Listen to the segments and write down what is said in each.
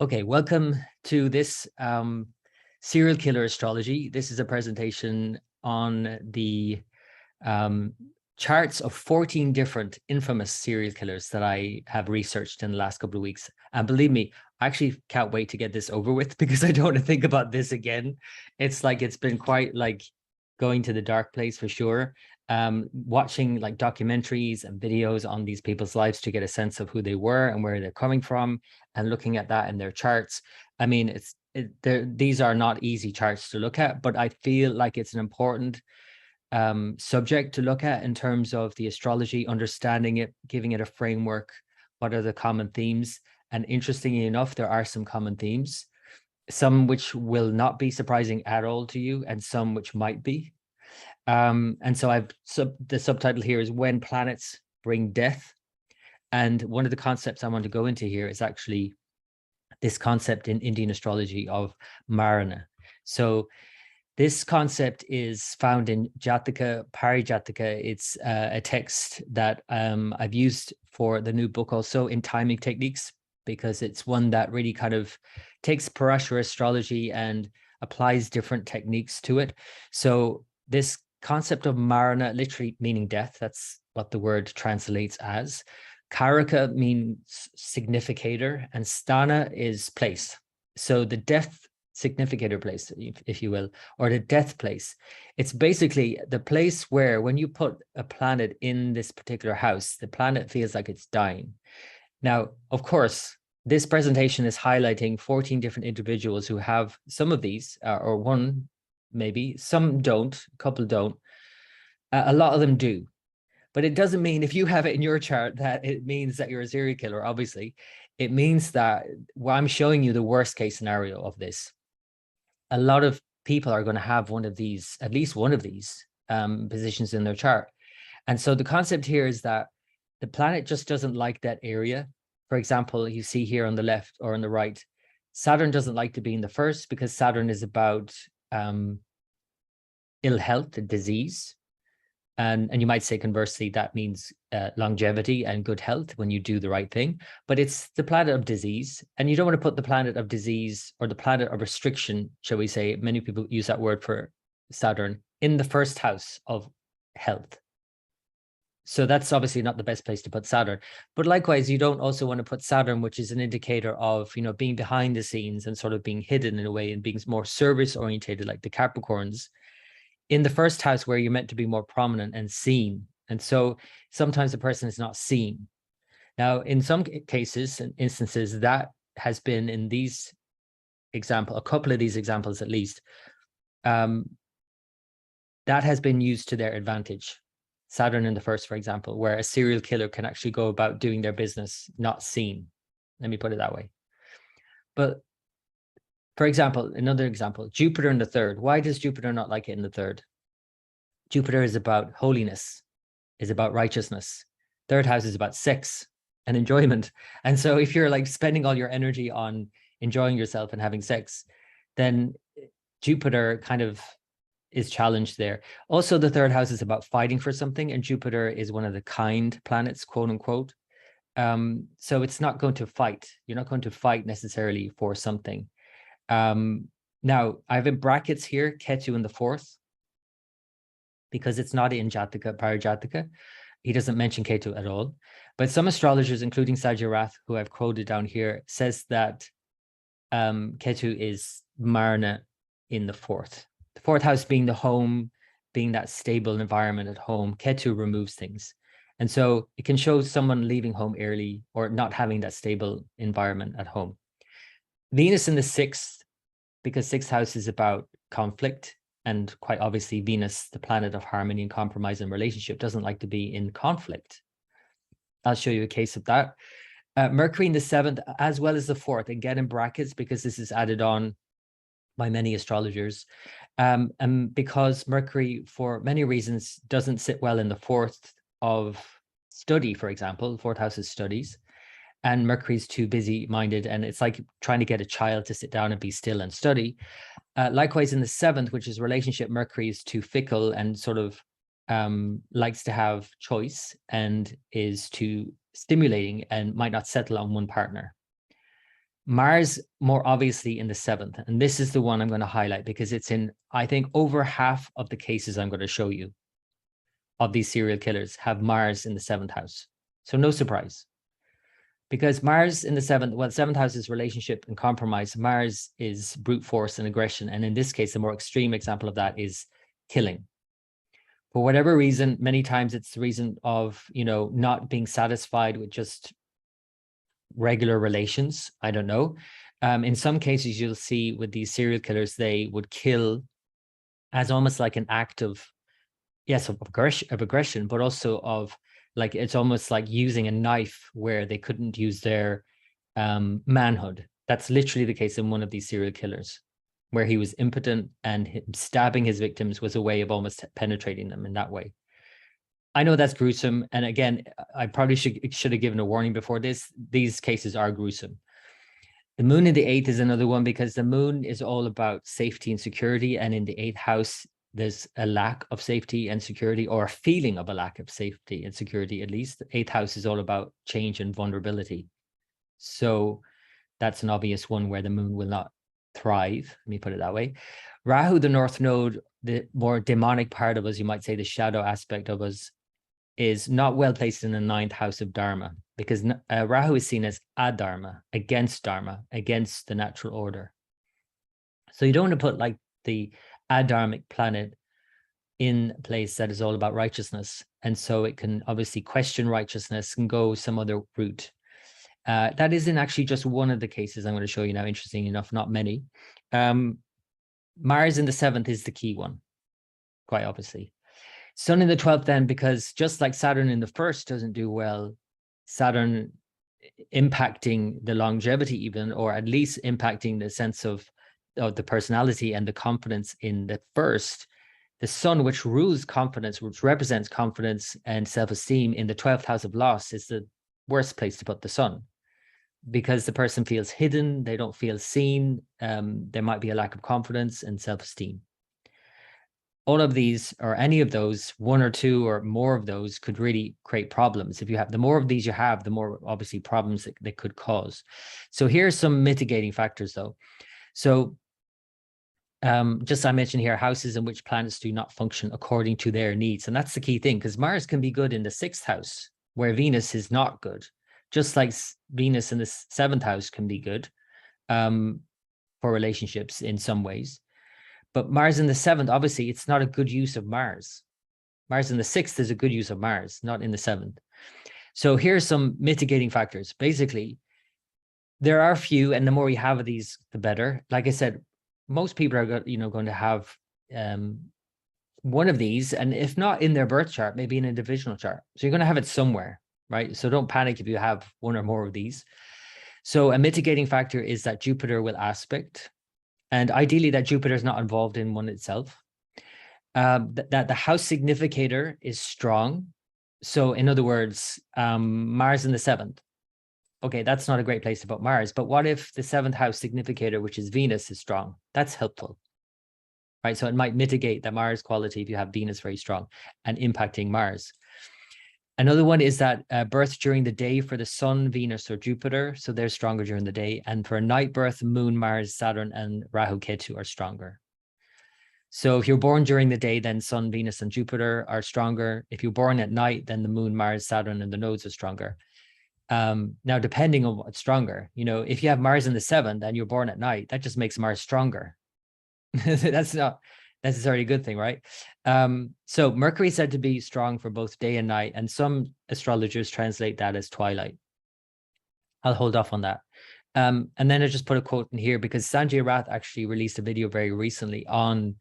Okay, welcome to this serial killer astrology. This is a presentation on the charts of 14 different infamous serial killers that I have researched in the last couple of weeks. And believe me, I actually can't wait to get this over with because I don't want to think about this again. It's like it's been quite like going to the dark place for sure. Watching like documentaries and videos on these people's lives to get a sense of who they were and where they're coming from, and looking at that in their charts. I mean, these are not easy charts to look at, but I feel like it's an important subject to look at in terms of the astrology, understanding it, giving it a framework. What are the common themes? And interestingly enough, there are some common themes, some which will not be surprising at all to you, and some which might be. And so the subtitle here is When Planets Bring Death. And one of the concepts I want to go into here is actually this concept in Indian astrology of Marana. So this concept is found in Jātaka Pārijāta. It's a text that I've used for the new book also in timing techniques, because it's one that really kind of takes Parashara astrology and applies different techniques to it. So this concept of Marana, literally meaning death, that's what the word translates as. Karaka means significator, and Sthana is place. So the death significator place, if you will, or the death place. It's basically the place where when you put a planet in this particular house, the planet feels like it's dying. Now, of course, this presentation is highlighting 14 different individuals who have some of these, or one maybe, some don't, a couple don't, a lot of them do. But it doesn't mean if you have it in your chart that it means that you're a serial killer, obviously. It means that, well, I'm showing you the worst case scenario of this. A lot of people are going to have one of these, at least one of these positions in their chart. And so the concept here is that the planet just doesn't like that area. For example, you see here on the left or on the right, Saturn doesn't like to be in the first because Saturn is about ill health and disease. And you might say conversely, that means longevity and good health when you do the right thing. But it's the planet of disease. And you don't want to put the planet of disease or the planet of restriction, shall we say, many people use that word for Saturn, in the first house of health. So that's obviously not the best place to put Saturn. But likewise, you don't also want to put Saturn, which is an indicator of, you know, being behind the scenes and sort of being hidden in a way and being more service orientated, like the Capricorns, in the first house where you're meant to be more prominent and seen. And so sometimes the person is not seen. Now, in some cases and instances, that has been in these examples, a couple of these examples at least, that has been used to their advantage. Saturn in the first, for example, where a serial killer can actually go about doing their business not seen. Let me put it that way. But for example, another example, Jupiter in the third. Why does Jupiter not like it in the third? Jupiter is about holiness, is about righteousness. Third house is about sex and enjoyment. And so if you're like spending all your energy on enjoying yourself and having sex, then Jupiter kind of is challenged there. Also, the third house is about fighting for something, and Jupiter is one of the kind planets, quote unquote. So it's not going to fight. You're not going to fight necessarily for something. Now, I have in brackets here, Ketu in the fourth, because it's not in Jātaka Pārijāta. He doesn't mention Ketu at all. But some astrologers, including Sajirath, who I've quoted down here, says that Ketu is Marana in the fourth. The fourth house being the home, being that stable environment at home. Ketu removes things. And so it can show someone leaving home early or not having that stable environment at home. Venus in the sixth, because sixth house is about conflict, and quite obviously Venus, the planet of harmony and compromise and relationship, doesn't like to be in conflict. I'll show you a case of that. Mercury in the seventh, as well as the fourth, again in brackets, because this is added on by many astrologers. And because Mercury, for many reasons, doesn't sit well in the fourth of study, for example, fourth house is studies. And Mercury's too busy-minded, and it's like trying to get a child to sit down and be still and study. Likewise, in the seventh, which is relationship, Mercury is too fickle and sort of likes to have choice and is too stimulating and might not settle on one partner. Mars more obviously in the 7th. And this is the one I'm going to highlight because it's in, I think, over half of the cases I'm going to show you of these serial killers have Mars in the 7th house. So no surprise. Because Mars in the 7th, well, 7th house is relationship and compromise. Mars is brute force and aggression. And in this case, the more extreme example of that is killing. For whatever reason, many times it's the reason of, not being satisfied with just regular relations. I don't know. In some cases, you'll see with these serial killers, they would kill as almost like an act of, yes, of aggression, but also of like, it's almost like using a knife where they couldn't use their manhood. That's literally the case in one of these serial killers, where he was impotent and stabbing his victims was a way of almost penetrating them in that way. I know that's gruesome. And again, I probably should have given a warning before this. These cases are gruesome. The moon in the 8th is another one because the moon is all about safety and security. And in the 8th house, there's a lack of safety and security, or a feeling of a lack of safety and security, at least. The 8th house is all about change and vulnerability. So that's an obvious one where the moon will not thrive. Let me put it that way. Rahu, the North Node, the more demonic part of us, you might say the shadow aspect of us, is not well placed in the 9th house of Dharma, because Rahu is seen as adharma, against Dharma, against the natural order. So you don't want to put like the adharmic planet in a place that is all about righteousness. And so it can obviously question righteousness and go some other route. That isn't actually just one of the cases I'm going to show you now, interesting enough, not many. Mars in the 7th is the key one, quite obviously. Sun in the 12th then, because just like Saturn in the 1st doesn't do well, Saturn impacting the longevity even, or at least impacting the sense of the personality and the confidence in the 1st, the Sun, which rules confidence, which represents confidence and self-esteem in the 12th house of loss, is the worst place to put the Sun, because the person feels hidden, they don't feel seen, there might be a lack of confidence and self-esteem. All of these, or any of those, one or two or more of those, could really create problems. If you have, the more of these you have, the more obviously problems that they could cause. So here's some mitigating factors though. So just I mentioned here, houses in which planets do not function according to their needs. And that's the key thing, because Mars can be good in the 6th house, where Venus is not good. Just like Venus in the 7th house can be good for relationships in some ways. But Mars in the 7th, obviously, it's not a good use of Mars. Mars in the 6th is a good use of Mars, not in the 7th. So here's some mitigating factors. Basically, there are few, and the more you have of these, the better. Like I said, most people are going to have one of these, and if not in their birth chart, maybe in a divisional chart. So you're going to have it somewhere, right? So don't panic if you have one or more of these. So a mitigating factor is that Jupiter will aspect. And ideally that Jupiter is not involved in one itself, that the house significator is strong. So in other words, Mars in the 7th. Okay, that's not a great place to put Mars, but what if the 7th house significator, which is Venus, is strong? That's helpful, right? So it might mitigate the Mars quality if you have Venus very strong and impacting Mars. Another one is that birth during the day for the Sun, Venus, or Jupiter. So they're stronger during the day. And for a night birth, Moon, Mars, Saturn, and Rahu, Ketu are stronger. So if you're born during the day, then Sun, Venus, and Jupiter are stronger. If you're born at night, then the Moon, Mars, Saturn, and the nodes are stronger. Now, depending on what's stronger, if you have Mars in the 7th and you're born at night, that just makes Mars stronger. That's not necessarily a good thing, right? So Mercury is said to be strong for both day and night, and some astrologers translate that as twilight. I'll hold off on that. And then I just put a quote in here because Sanjay Rath actually released a video very recently on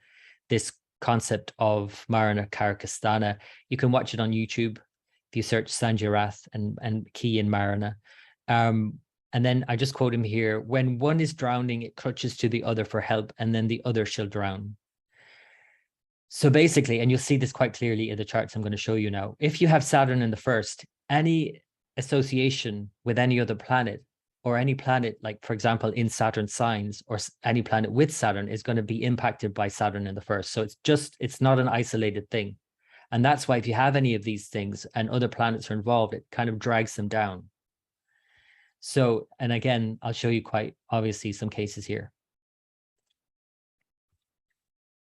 this concept of Marana, Karaka, Sthana. You can watch it on YouTube if you search Sanjay Rath and key in Marana. And then I just quote him here: when one is drowning, it clutches to the other for help, and then the other shall drown. So basically, and you'll see this quite clearly in the charts I'm going to show you now, if you have Saturn in the 1st, any association with any other planet, or any planet, like for example, in Saturn signs, or any planet with Saturn, is going to be impacted by Saturn in the 1st. So it's not an isolated thing. And that's why if you have any of these things and other planets are involved, it kind of drags them down. So, and again, I'll show you quite obviously some cases here.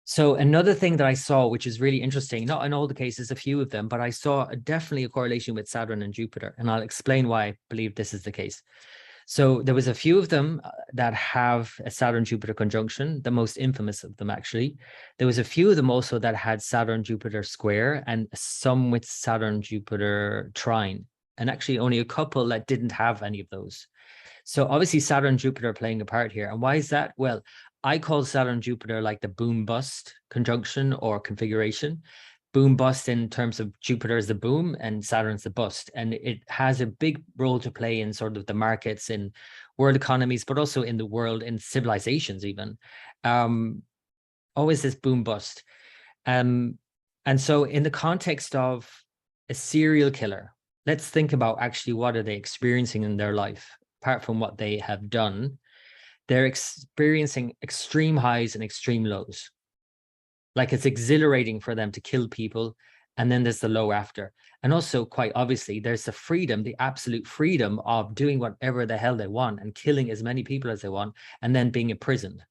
So another thing that I saw, which is really interesting, not in all the cases, a few of them, but I saw definitely a correlation with Saturn and Jupiter. And I'll explain why I believe this is the case. So there was a few of them that have a Saturn-Jupiter conjunction, the most infamous of them, actually. There was a few of them also that had Saturn-Jupiter square and some with Saturn-Jupiter trine, and actually only a couple that didn't have any of those. So obviously Saturn-Jupiter playing a part here. And why is that? Well, I call Saturn-Jupiter like the boom-bust conjunction or configuration. Boom-bust in terms of Jupiter is the boom and Saturn's the bust. And it has a big role to play in sort of the markets, in world economies, but also in the world, in civilizations even. Always this boom-bust. And so in the context of a serial killer, let's think about actually what are they experiencing in their life, apart from what they have done. They're experiencing extreme highs and extreme lows. Like, it's exhilarating for them to kill people. And then there's the low after. And also, quite obviously, there's the freedom, the absolute freedom of doing whatever the hell they want and killing as many people as they want, and then being imprisoned.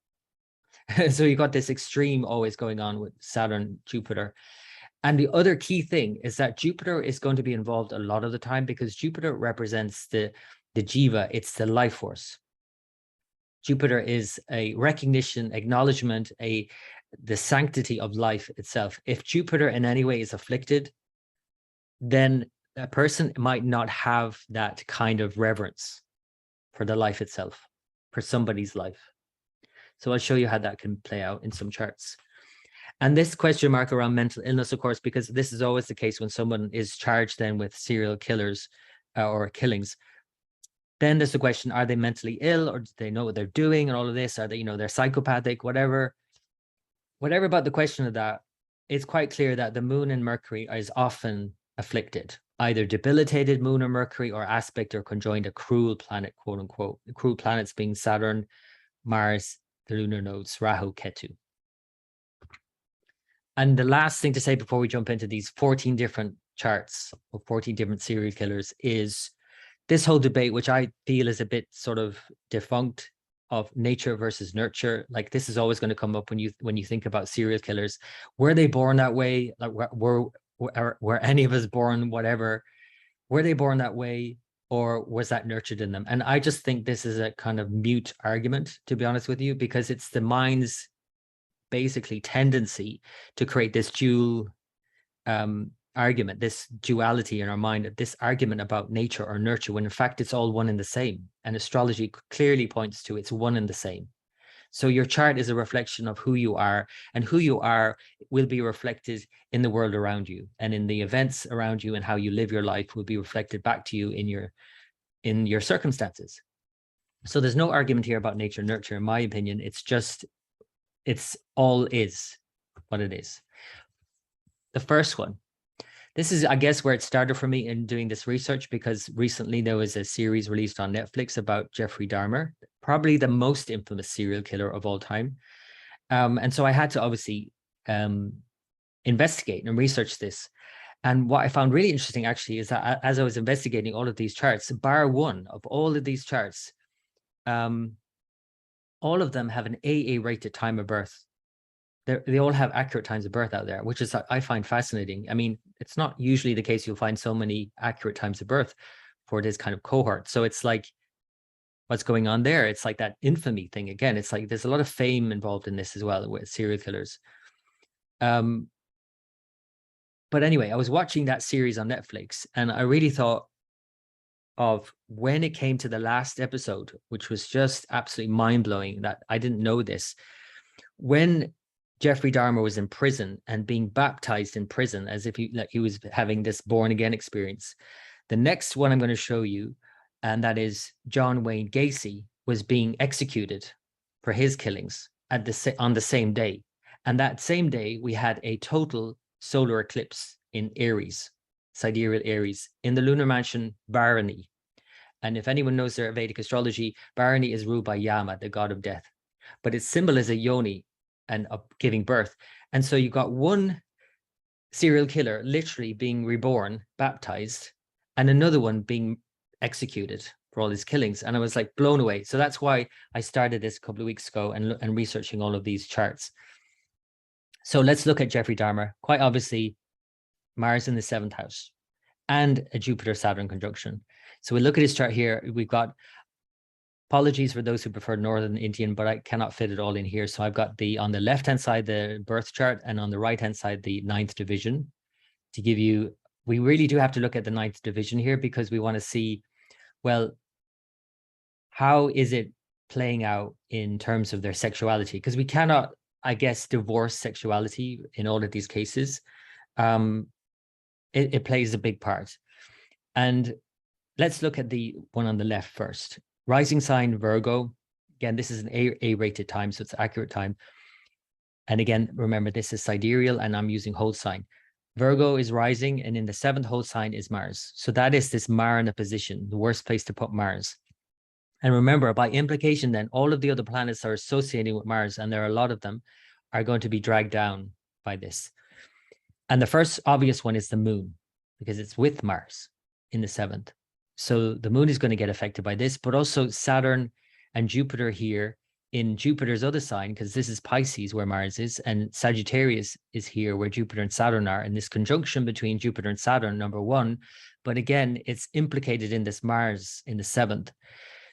So you got this extreme always going on with Saturn, Jupiter. And the other key thing is that Jupiter is going to be involved a lot of the time, because Jupiter represents the jiva, it's the life force. Jupiter is a recognition, acknowledgement, the sanctity of life itself. If Jupiter in any way is afflicted, then a person might not have that kind of reverence for the life itself, for somebody's life. So I'll show you how that can play out in some charts. And this question mark around mental illness, of course, because this is always the case when someone is charged then with serial killers or killings. Then there's the question, are they mentally ill, or do they know what they're doing and all of this? Are they, they're psychopathic, whatever about the question of that, it's quite clear that the moon and Mercury is often afflicted, either debilitated moon or Mercury, or aspect or conjoined a cruel planet, quote unquote. The cruel planets being Saturn, Mars, the lunar nodes, Rahu, Ketu. And the last thing to say before we jump into these 14 different charts of 14 different serial killers is this whole debate, which I feel is a bit sort of defunct, of nature versus nurture. Like, this is always going to come up when you think about serial killers. Were they born that way? Like, were any of us born whatever? Were they born that way, or was that nurtured in them? And I just think this is a kind of mute argument, to be honest with you, because it's the mind's basically tendency to create this dual argument, this duality in our mind, this argument about nature or nurture, when in fact it's all one and the same. And astrology clearly points to it's one and the same. So your chart is a reflection of who you are, and who you are will be reflected in the world around you, and in the events around you, and how you live your life will be reflected back to you in your circumstances. So there's no argument here about nature and nurture, in my opinion. It's all is what it is. The first one, this is, I guess, where it started for me in doing this research, because recently there was a series released on Netflix about Jeffrey Dahmer, probably the most infamous serial killer of all time. And so I had to obviously investigate and research this. And what I found really interesting, actually, is that as I was investigating all of these charts, bar one of all of these charts, all of them have an AA rated time of birth. They all have accurate times of birth out there, which is, I find fascinating. I mean, it's not usually the case you'll find so many accurate times of birth for this kind of cohort. So it's like, what's going on there? It's like that infamy thing again. It's like there's a lot of fame involved in this as well with serial killers. But anyway, I was watching that series on Netflix, and I really thought of when it came to the last episode, which was just absolutely mind-blowing that I didn't know this. When Jeffrey Dahmer was in prison and being baptized in prison, as if he was having this born again experience. The next one I'm going to show you, and that is John Wayne Gacy, was being executed for his killings on the same day. And that same day, we had a total solar eclipse in Aries, sidereal Aries, in the lunar mansion Barani. And if anyone knows their Vedic astrology, Barani is ruled by Yama, the god of death. But its symbol is a yoni, and of giving birth. And so you got one serial killer literally being reborn, baptized, and another one being executed for all his killings. And I was like blown away. So that's why I started this a couple of weeks ago and researching all of these charts. So let's look at Jeffrey Dahmer. Quite obviously, Mars in the 7th house and a Jupiter-Saturn conjunction. So we look at his chart here. We've got, apologies for those who prefer Northern Indian, but I cannot fit it all in here. So I've got on the left-hand side, the birth chart, and on the right-hand side, the 9th division to give you, we really do have to look at the 9th division here because we want to see, well, how is it playing out in terms of their sexuality? Because we cannot, I guess, divorce sexuality in all of these cases. It plays a big part. And let's look at the one on the left first. Rising sign Virgo. Again, this is an A-rated time, so it's accurate time. And again, remember, this is sidereal and I'm using whole sign. Virgo is rising, and in the 7th whole sign is Mars. So that is this Marana position, the worst place to put Mars. And remember, by implication, then all of the other planets are associating with Mars, and there are a lot of them, are going to be dragged down by this. And the first obvious one is the moon, because it's with Mars in the 7th. So the moon is going to get affected by this, but also Saturn and Jupiter here in Jupiter's other sign, because this is Pisces where Mars is, and Sagittarius is here where Jupiter and Saturn are, and this conjunction between Jupiter and Saturn, number one. But again, it's implicated in this Mars in the 7th.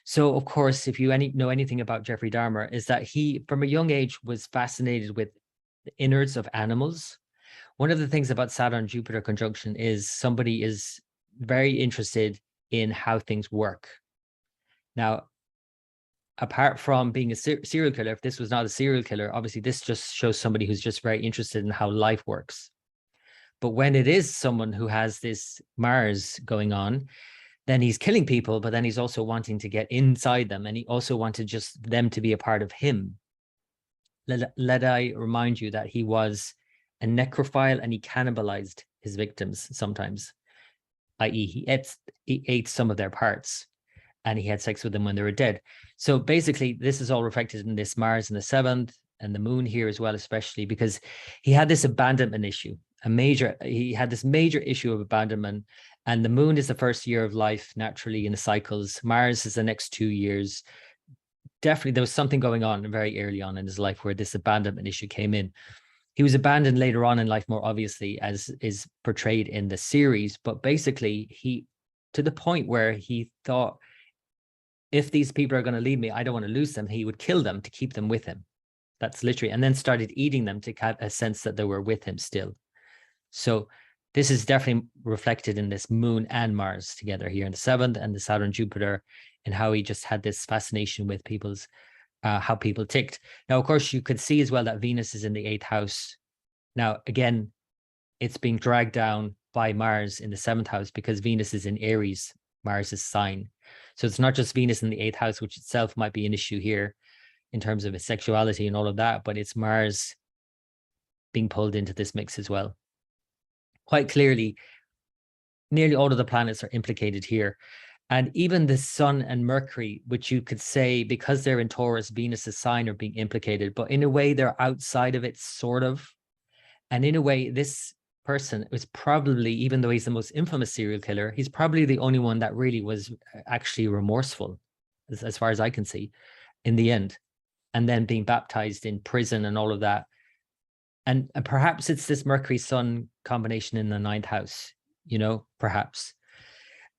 So, of course, if you know anything about Jeffrey Dahmer, is that he, from a young age, was fascinated with the innards of animals. One of the things about Saturn-Jupiter conjunction is somebody is very interested in how things work. Now, apart from being a serial killer, if this was not a serial killer, obviously this just shows somebody who's just very interested in how life works. But when it is someone who has this Mars going on, then he's killing people, but then he's also wanting to get inside them, and he also wanted just them to be a part of him. Let I remind you that he was a necrophile and he cannibalized his victims sometimes, i.e. he ate some of their parts and he had sex with them when they were dead. So basically, this is all reflected in this Mars in the 7th and the moon here as well, especially because he had this abandonment issue, he had this major issue of abandonment. And the moon is the first year of life naturally in the cycles. Mars is the next 2 years. Definitely, there was something going on very early on in his life where this abandonment issue came in. He was abandoned later on in life, more obviously, as is portrayed in the series. But basically, to the point where he thought, if these people are going to leave me, I don't want to lose them. He would kill them to keep them with him. That's literally, and then started eating them to have a sense that they were with him still. So this is definitely reflected in this moon and Mars together here in the 7th, and the Saturn Jupiter, and how he just had this fascination with people's, how people ticked. Now, of course, you could see as well that Venus is in the 8th house. Now, again, it's being dragged down by Mars in the 7th house because Venus is in Aries, Mars's sign. So it's not just Venus in the 8th house, which itself might be an issue here in terms of its sexuality and all of that, but it's Mars being pulled into this mix as well. Quite clearly, nearly all of the planets are implicated here. And even the Sun and Mercury, which you could say, because they're in Taurus, Venus's sign, are being implicated. But in a way, they're outside of it, sort of. And in a way, this person was probably, even though he's the most infamous serial killer, he's probably the only one that really was actually remorseful, as far as I can see, in the end. And then being baptized in prison and all of that. And perhaps it's this Mercury-Sun combination in the 9th house, perhaps.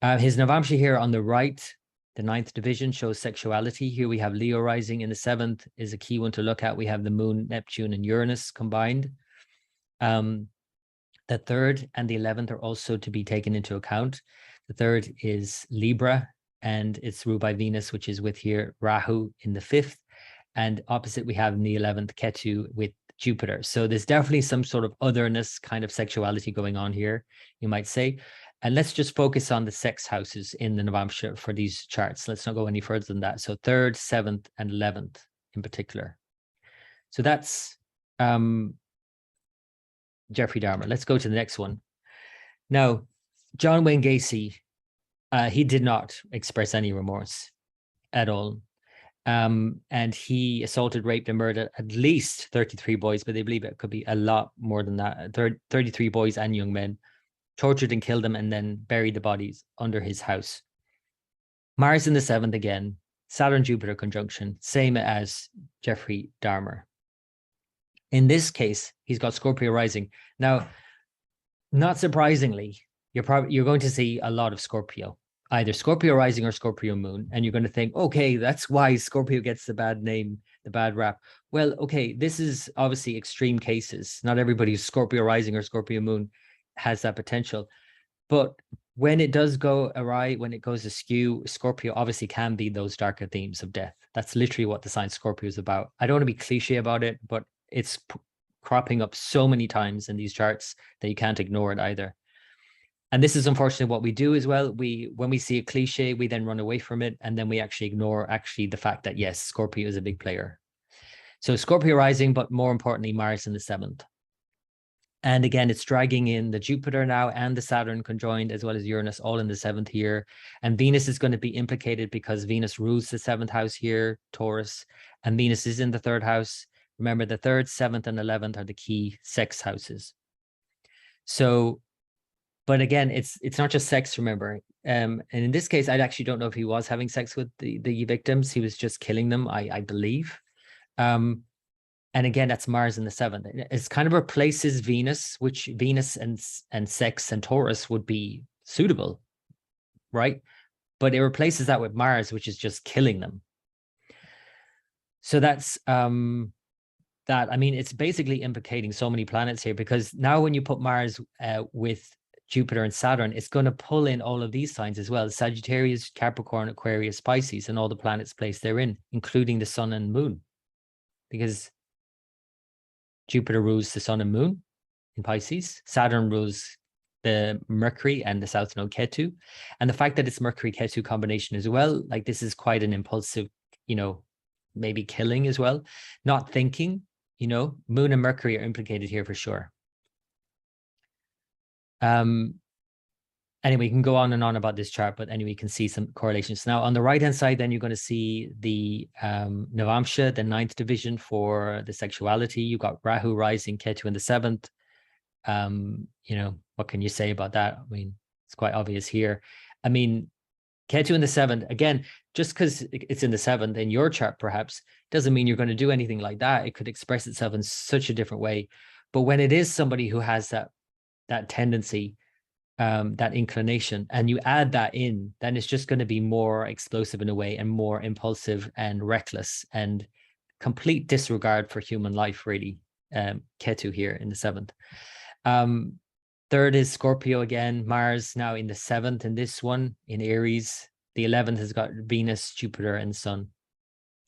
His Navamsha here on the right, the 9th division, shows sexuality. Here we have Leo rising in the 7th, is a key one to look at. We have the moon, Neptune, and Uranus combined. The 3rd and the 11th are also to be taken into account. The 3rd is Libra, and it's ruled by Venus, which is with here Rahu in the 5th. And opposite, we have in the 11th Ketu with Jupiter. So there's definitely some sort of otherness kind of sexuality going on here, you might say. And let's just focus on the sex houses in the Navamsha for these charts. Let's not go any further than that. So 3rd, 7th, and 11th in particular. So that's Jeffrey Dahmer. Let's go to the next one. Now, John Wayne Gacy, he did not express any remorse at all. And he assaulted, raped, and murdered at least 33 boys, but they believe it could be a lot more than that. 33 boys and young men, tortured and killed them, and then buried the bodies under his house. Mars in the 7th again, Saturn-Jupiter conjunction, same as Jeffrey Dahmer. In this case, he's got Scorpio rising. Now, not surprisingly, you're going to see a lot of Scorpio, either Scorpio rising or Scorpio moon, and you're going to think, okay, that's why Scorpio gets the bad name, the bad rap. Well, okay, this is obviously extreme cases. Not everybody who's Scorpio rising or Scorpio moon has that potential. But when it does go awry, when it goes askew, Scorpio obviously can be those darker themes of death. That's literally what the sign Scorpio is about. I don't want to be cliche about it, but it's cropping up so many times in these charts that you can't ignore it either. And this is unfortunately what we do as well. When we see a cliche, we then run away from it, and then we actually ignore the fact that, yes, Scorpio is a big player. So Scorpio rising, but more importantly, Mars in the 7th. And again, it's dragging in the Jupiter now and the Saturn conjoined, as well as Uranus, all in the 7th here. And Venus is going to be implicated because Venus rules the 7th house here, Taurus, and Venus is in the 3rd house. Remember, the 3rd, 7th, and 11th are the key sex houses. So, but again, it's not just sex, remember. And in this case, I actually don't know if he was having sex with the victims. He was just killing them, I believe. And again, that's Mars in the 7th. It's kind of replaces Venus, which Venus and sex and Taurus would be suitable, right? But it replaces that with Mars, which is just killing them. So that's that. I mean, it's basically implicating so many planets here, because now when you put Mars with Jupiter and Saturn, it's going to pull in all of these signs as well: Sagittarius, Capricorn, Aquarius, Pisces, and all the planets placed therein, including the sun and moon, because Jupiter rules the sun and moon in Pisces. Saturn rules the Mercury and the south node Ketu. And the fact that it's Mercury-Ketu combination as well, like this is quite an impulsive, maybe killing as well. Not thinking, Moon and Mercury are implicated here for sure. Anyway, you can go on and on about this chart, but anyway, you can see some correlations. Now, on the right-hand side, then you're going to see the Navamsha, the 9th division for the sexuality. You've got Rahu rising, Ketu in the 7th. What can you say about that? I mean, it's quite obvious here. I mean, Ketu in the 7th, again, just because it's in the 7th in your chart, perhaps, doesn't mean you're going to do anything like that. It could express itself in such a different way. But when it is somebody who has that tendency, that inclination, and you add that in, then it's just going to be more explosive in a way, and more impulsive and reckless, and complete disregard for human life, really. Ketu here in the 7th. 3rd is Scorpio again, Mars now in the 7th in this one, in Aries. The 11th has got Venus, Jupiter, and Sun,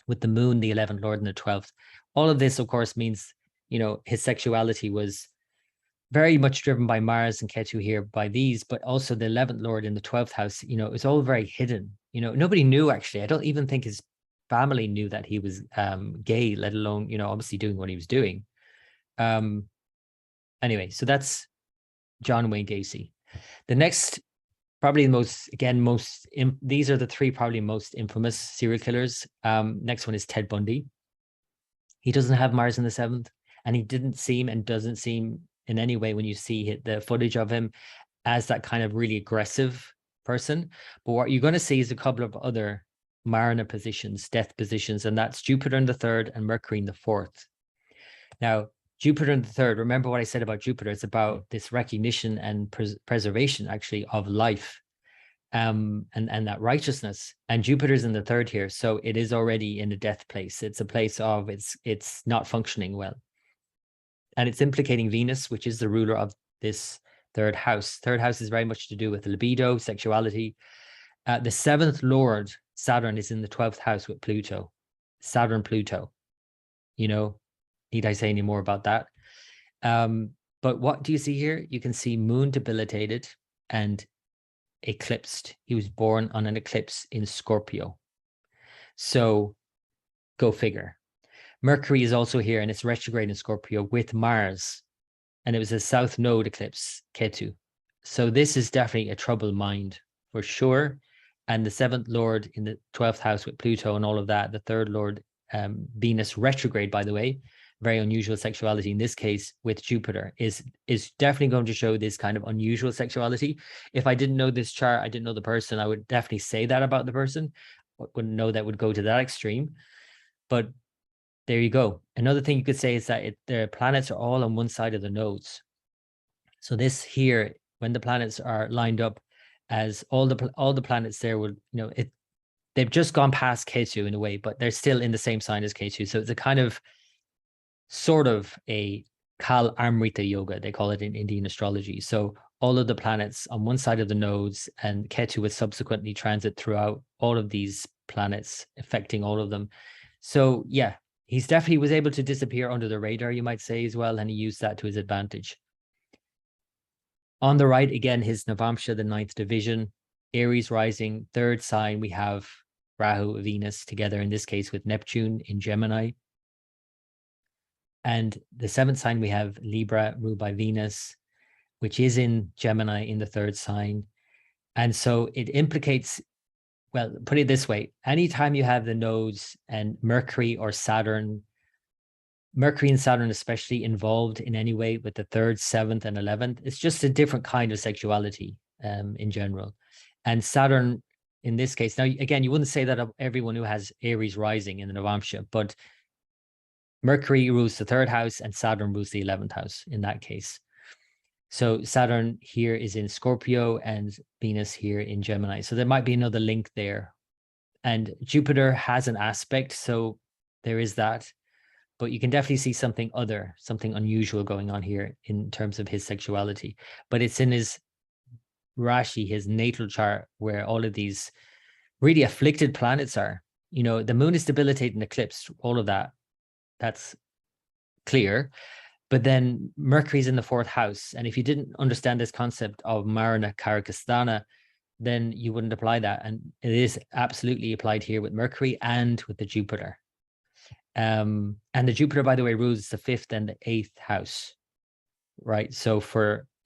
with the moon, the 11th lord, in the 12th. All of this, of course, means, his sexuality was very much driven by Mars and Ketu here, by these, but also the 11th lord in the 12th house. It's all very hidden. Nobody knew, actually. I don't even think his family knew that he was gay, let alone, obviously doing what he was doing. Anyway, so that's John Wayne Gacy. The next, probably the most, again, these are the 3 probably most infamous serial killers. Next one is Ted Bundy. He doesn't have Mars in the 7th, and he didn't seem and doesn't seem in any way, when you see the footage of him, as that kind of really aggressive person. But what you're going to see is a couple of other Marana positions, death positions, and that's Jupiter in the 3rd and Mercury in the 4th. Now, Jupiter in the 3rd, remember what I said about Jupiter, it's about this recognition and preservation, actually, of life, and that righteousness. And Jupiter's in the 3rd here, so it is already in a death place. It's a place of, it's not functioning well. And it's implicating Venus, which is the ruler of this 3rd house. 3rd house is very much to do with libido, sexuality. The 7th lord, Saturn, is in the 12th house with Pluto. Saturn, Pluto. Need I say any more about that? But what do you see here? You can see moon debilitated and eclipsed. He was born on an eclipse in Scorpio. So go figure. Mercury is also here, and it's retrograde in Scorpio with Mars, and it was a south node eclipse, Ketu. So this is definitely a troubled mind for sure. And the 7th lord in the 12th house with Pluto and all of that, the 3rd lord, Venus retrograde, by the way, very unusual sexuality in this case with Jupiter is definitely going to show this kind of unusual sexuality. If I didn't know this chart, I didn't know the person, I would definitely say that about the person. Wouldn't know that would go to that extreme. But there you go. Another thing you could say is that the planets are all on one side of the nodes. So this here, when the planets are lined up as all the planets there would, they've just gone past Ketu in a way, but they're still in the same sign as Ketu. So it's a kind of sort of a Kal Amrita yoga, they call it in Indian astrology. So all of the planets on one side of the nodes, and Ketu would subsequently transit throughout all of these planets, affecting all of them. So yeah, he's definitely was able to disappear under the radar, you might say, as well, and he used that to his advantage. On the right, again, his Navamsha, the 9th division, Aries rising, 3rd sign, we have Rahu, Venus together, in this case with Neptune in Gemini. And the 7th sign, we have Libra, ruled by Venus, which is in Gemini in the 3rd sign. And so it implicates, well, put it this way, anytime you have the nodes and Mercury or Saturn, Mercury and Saturn especially involved in any way with the 3rd, 7th, and 11th, it's just a different kind of sexuality in general. And Saturn, in this case, now, again, you wouldn't say that of everyone who has Aries rising in the Navamsha, but Mercury rules the 3rd house and Saturn rules the 11th house in that case. So Saturn here is in Scorpio and Venus here in Gemini. So there might be another link there. And Jupiter has an aspect, so there is that. But you can definitely see something unusual going on here in terms of his sexuality. But it's in his Rashi, his natal chart, where all of these really afflicted planets are. The moon is debilitated and eclipsed, all of that. That's clear. But then Mercury's in the 4th house. And if you didn't understand this concept of Marana, Karaka, Sthana, then you wouldn't apply that. And it is absolutely applied here with Mercury and with the Jupiter. And the Jupiter, by the way, rules the 5th and the 8th house, right? So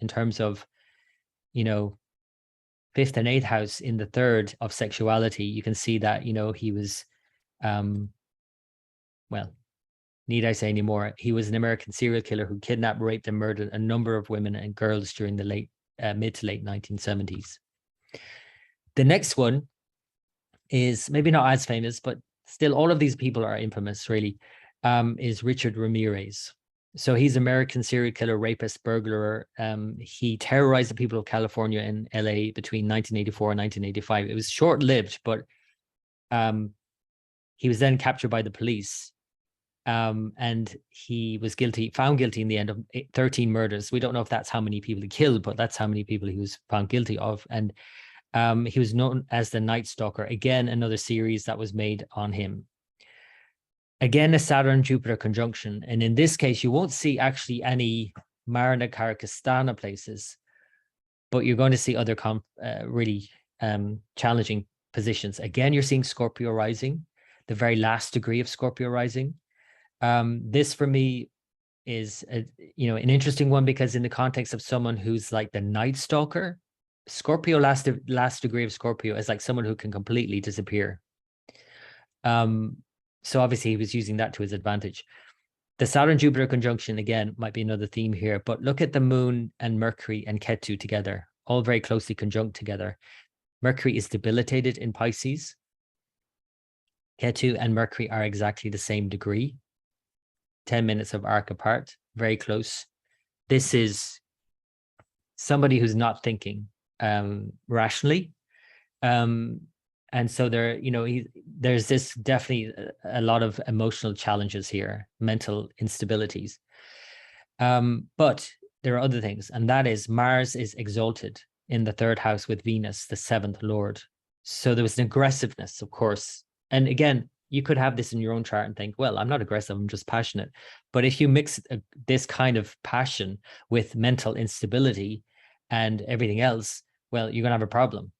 in terms of, 5th and 8th house in the 3rd of sexuality, you can see that, he was, well, need I say any more? He was an American serial killer who kidnapped, raped, and murdered a number of women and girls during the mid to late 1970s. The next one is maybe not as famous, but still all of these people are infamous, really, is Richard Ramirez. So he's American serial killer, rapist, burglar. He terrorized the people of California and LA between 1984 and 1985. It was short-lived, but he was then captured by the police. And he was found guilty in the end of 13 murders. We don't know if that's how many people he killed, but that's how many people he was found guilty of. And he was known as the Night Stalker. Again, another series that was made on him. Again, a Saturn-Jupiter conjunction. And in this case, you won't see actually any Marana, Karaka, Sthana places, but you're going to see other really challenging positions. Again, you're seeing Scorpio rising, the very last degree of Scorpio rising. This for me is an interesting one, because in the context of someone who's like the Night Stalker, Scorpio, last degree of Scorpio, is like someone who can completely disappear. So obviously he was using that to his advantage. The Saturn-Jupiter conjunction, again, might be another theme here, but look at the moon and Mercury and Ketu together, all very closely conjunct together. Mercury is debilitated in Pisces. Ketu and Mercury are exactly the same degree, 10 minutes of arc apart, very close. This is somebody who's not thinking rationally. And so there's this definitely a lot of emotional challenges here, mental instabilities. But there are other things, and that is Mars is exalted in the 3rd house with Venus, the 7th lord. So there was an aggressiveness, of course. And again, you could have this in your own chart and think, well, I'm not aggressive, I'm just passionate. But if you mix this kind of passion with mental instability and everything else, well, you're going to have a problem.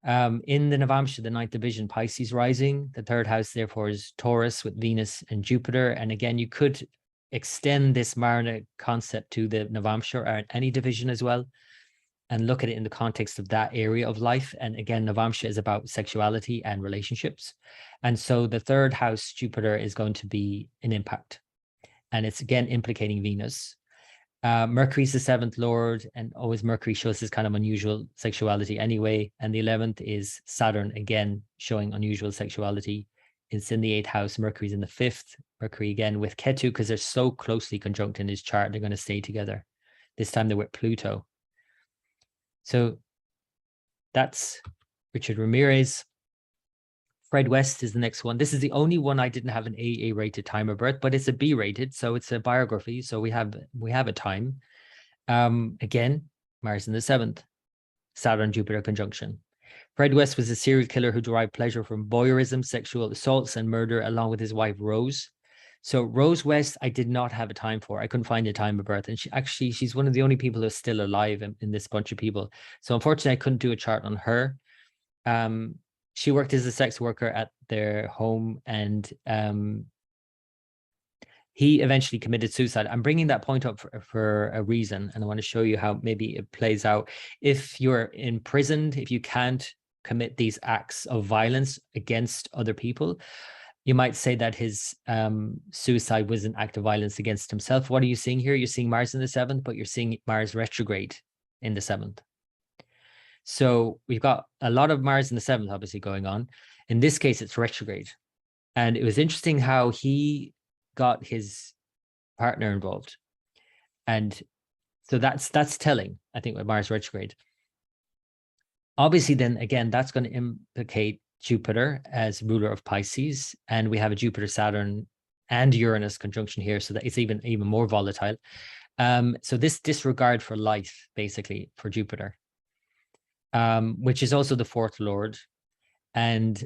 In the Navamsha, the 9th division, Pisces rising, the 3rd house, therefore, is Taurus with Venus and Jupiter. And again, you could extend this Marana concept to the Navamsha or any division as well, and look at it in the context of that area of life. And again, Navamsha is about sexuality and relationships. And so the 3rd house, Jupiter, is going to be an impact. and it's again implicating Venus. Mercury's the 7th lord, and always Mercury shows this kind of unusual sexuality anyway. And the 11th is Saturn, again showing unusual sexuality. It's in the 8th house. Mercury's in the 5th. Mercury again with Ketu, because they're so closely conjunct in his chart, they're going to stay together. This time they're with Pluto. So that's Richard Ramirez. Fred West is the next one. This is the only one I didn't have an AA rated time of birth, but it's a B rated, so it's a biography. So we have a time. Again, Mars in the 7th, Saturn Jupiter conjunction. Fred West was a serial killer who derived pleasure from voyeurism, sexual assaults, and murder, along with his wife Rose. So Rose West, I did not have a time for. I couldn't find a time of birth, and she's one of the only people who's still alive in this bunch of people. So unfortunately, I couldn't do a chart on her. She worked as a sex worker at their home, and he eventually committed suicide. I'm bringing that point up for a reason, and I want to show you how maybe it plays out. If you're imprisoned, if you can't commit these acts of violence against other people, you might say that his suicide was an act of violence against himself. What are you seeing here? You're seeing Mars in the 7th, but you're seeing Mars retrograde in the 7th. So we've got a lot of Mars in the 7th, obviously, going on. In this case, it's retrograde. And it was interesting how he got his partner involved. And so that's telling, I think, with Mars retrograde. Obviously, then, again, that's going to implicate Jupiter as ruler of Pisces. And we have a Jupiter, Saturn, and Uranus conjunction here, so that it's even more volatile. So this disregard for life, basically, for Jupiter. Which is also the 4th lord, and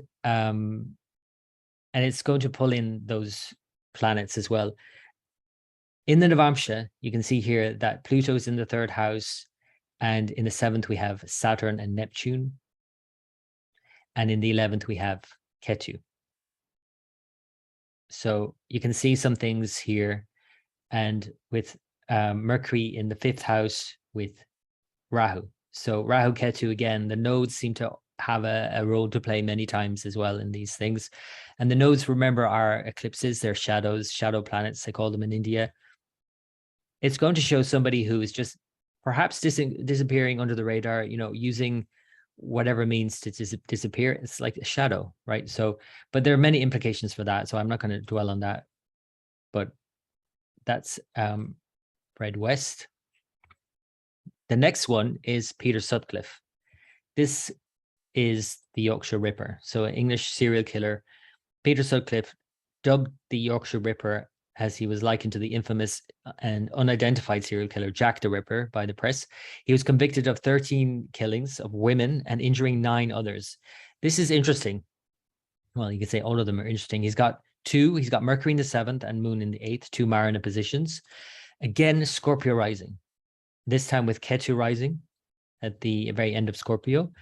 it's going to pull in those planets as well. In the Navamsha, you can see here that Pluto is in the 3rd house, and in the 7th we have Saturn and Neptune, and in the 11th we have Ketu. So you can see some things here, and with Mercury in the 5th house with Rahu. So Rahu Ketu, again, the nodes seem to have a role to play many times as well in these things. And the nodes, remember, are eclipses. They're shadows, shadow planets, they call them in India. It's going to show somebody who is just perhaps disappearing under the radar, using whatever means to disappear. It's like a shadow, right? So, but there are many implications for that. So I'm not going to dwell on that. But that's Fred West. The next one is Peter Sutcliffe. This is the Yorkshire Ripper. So an English serial killer. Peter Sutcliffe, dubbed the Yorkshire Ripper, as he was likened to the infamous and unidentified serial killer Jack the Ripper by the press. He was convicted of 13 killings of women and injuring 9 others. This is interesting. Well, you could say all of them are interesting. He's got Mercury in the 7th and Moon in the 8th, 2 Marana positions. Again, Scorpio rising. This time with Ketu rising at the very end of Scorpio.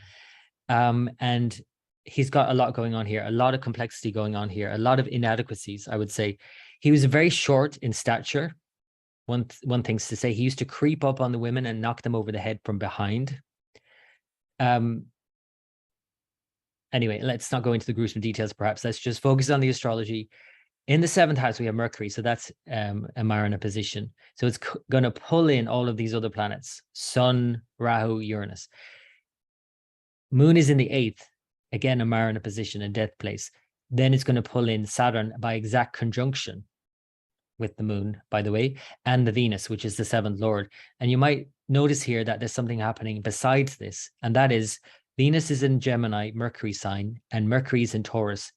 And he's got a lot going on here, a lot of complexity going on here, a lot of inadequacies, I would say. He was very short in stature. One thing's to say, he used to creep up on the women and knock them over the head from behind. Anyway, let's not go into the gruesome details, perhaps. Let's just focus on the astrology. In the 7th house, we have Mercury. So that's a Marana position. So it's going to pull in all of these other planets, Sun, Rahu, Uranus. Moon is in the 8th, again, a Marana position, a death place. Then it's going to pull in Saturn by exact conjunction with the Moon, by the way, and the Venus, which is the 7th lord. And you might notice here that there's something happening besides this, and that is Venus is in Gemini, Mercury sign, and Mercury is in Taurus,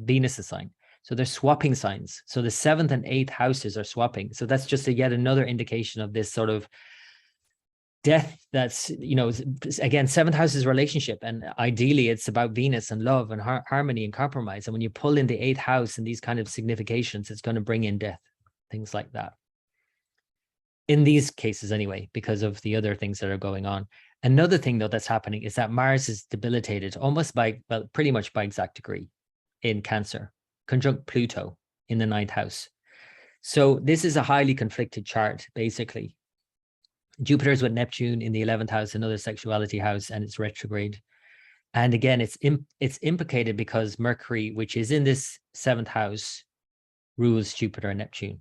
Venus' sign. So they're swapping signs. So the 7th and 8th houses are swapping. So that's just yet another indication of this sort of death that's, again, 7th house is relationship. And ideally it's about Venus and love and harmony and compromise. And when you pull in the 8th house and these kind of significations, it's going to bring in death, things like that. In these cases anyway, because of the other things that are going on. Another thing though that's happening is that Mars is debilitated almost pretty much by exact degree in Cancer, conjunct Pluto in the 9th house. So this is a highly conflicted chart, basically. Jupiter's with Neptune in the 11th house, another sexuality house, and it's retrograde. And again, it's implicated because Mercury, which is in this 7th house, rules Jupiter and Neptune.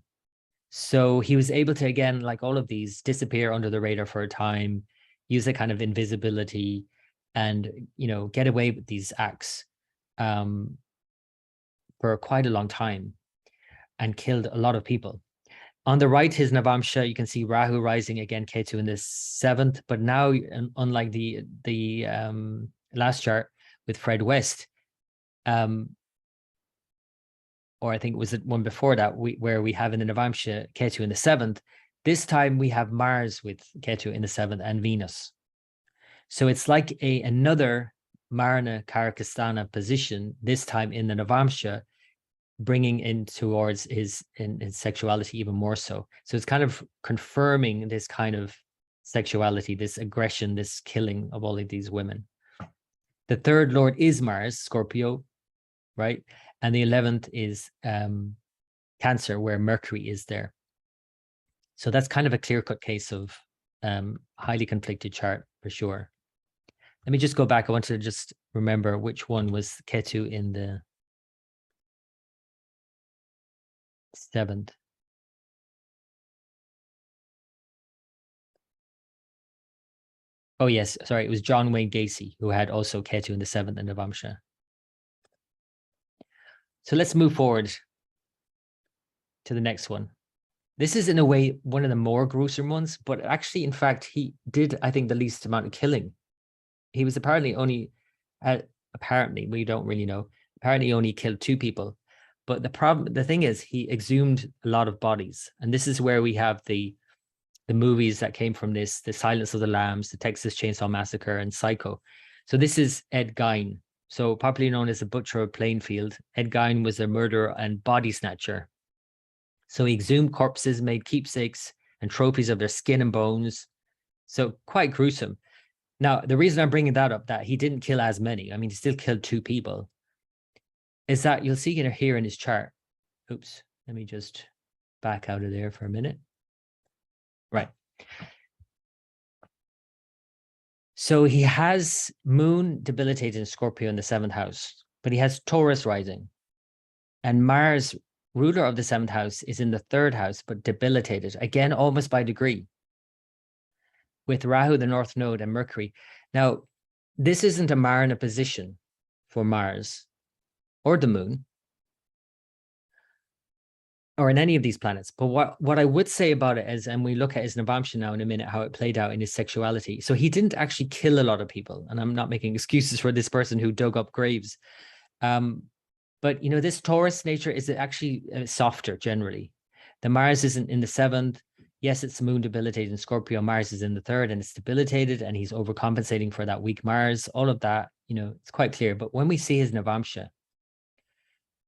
So he was able to, again, like all of these, disappear under the radar for a time, use a kind of invisibility, and, get away with these acts for quite a long time, and killed a lot of people. On the right, his Navamsha, you can see Rahu rising again, Ketu in the 7th. But now, unlike the last chart with Fred West, or I think it was the one before that, where we have in the Navamsha Ketu in the 7th, this time we have Mars with Ketu in the 7th and Venus. So it's like another Marana Karaka Sthana position, this time in the Navamsha, bringing in towards his sexuality even more so. So it's kind of confirming this kind of sexuality, this aggression, this killing of all of these women. The 3rd lord is Mars, Scorpio, right? And the 11th is Cancer, where Mercury is there. So that's kind of a clear-cut case of highly conflicted chart for sure. Let me just go back. I want to just remember which one was Ketu in the 7th. Oh, yes. Sorry. It was John Wayne Gacy, who had also Ketu in the 7th in Navamsha. So let's move forward to the next one. This is, in a way, one of the more gruesome ones, but actually, in fact, he did, I think, the least amount of killing. He was apparently only, apparently, we don't really know, apparently only killed 2 people. But the thing is, he exhumed a lot of bodies. And this is where we have the movies that came from this, The Silence of the Lambs, The Texas Chainsaw Massacre, and Psycho. So this is Ed Gein. So popularly known as the Butcher of Plainfield, Ed Gein was a murderer and body snatcher. So he exhumed corpses, made keepsakes and trophies of their skin and bones. So quite gruesome. Now, the reason I'm bringing that up, that he didn't kill as many, I mean, he still killed 2 people, is that you'll see here in his chart. Oops, let me just back out of there for a minute. Right. So he has Moon debilitated in Scorpio in the 7th house, but he has Taurus rising. And Mars, ruler of the 7th house, is in the 3rd house, but debilitated, again, almost by degree, with Rahu, the North Node, and Mercury. Now, this isn't a Marana position for Mars or the Moon, or in any of these planets. But what I would say about it is, and we look at his Navamsha now in a minute, how it played out in his sexuality. So he didn't actually kill a lot of people. And I'm not making excuses for this person who dug up graves. But, this Taurus nature is actually softer generally. The Mars isn't in the 7th. Yes, it's Moon debilitated in Scorpio. Mars is in the 3rd and it's debilitated, and he's overcompensating for that weak Mars. All of that, it's quite clear. But when we see his Navamsha,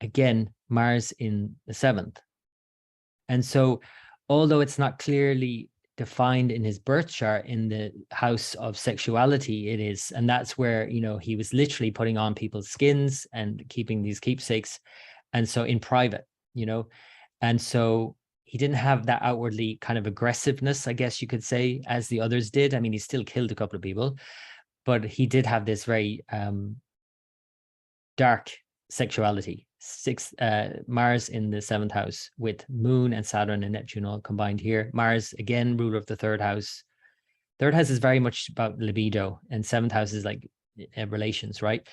again, Mars in the 7th. And so, although it's not clearly defined in his birth chart in the house of sexuality, it is. And that's where, he was literally putting on people's skins and keeping these keepsakes. And so in private, and so he didn't have that outwardly kind of aggressiveness, I guess you could say, as the others did. I mean, he still killed a couple of people, but he did have this very dark sexuality. Mars in the 7th house with Moon and Saturn and Neptune all combined here. Mars, again, ruler of the 3rd house. 3rd house is very much about libido, and 7th house is like relations, right?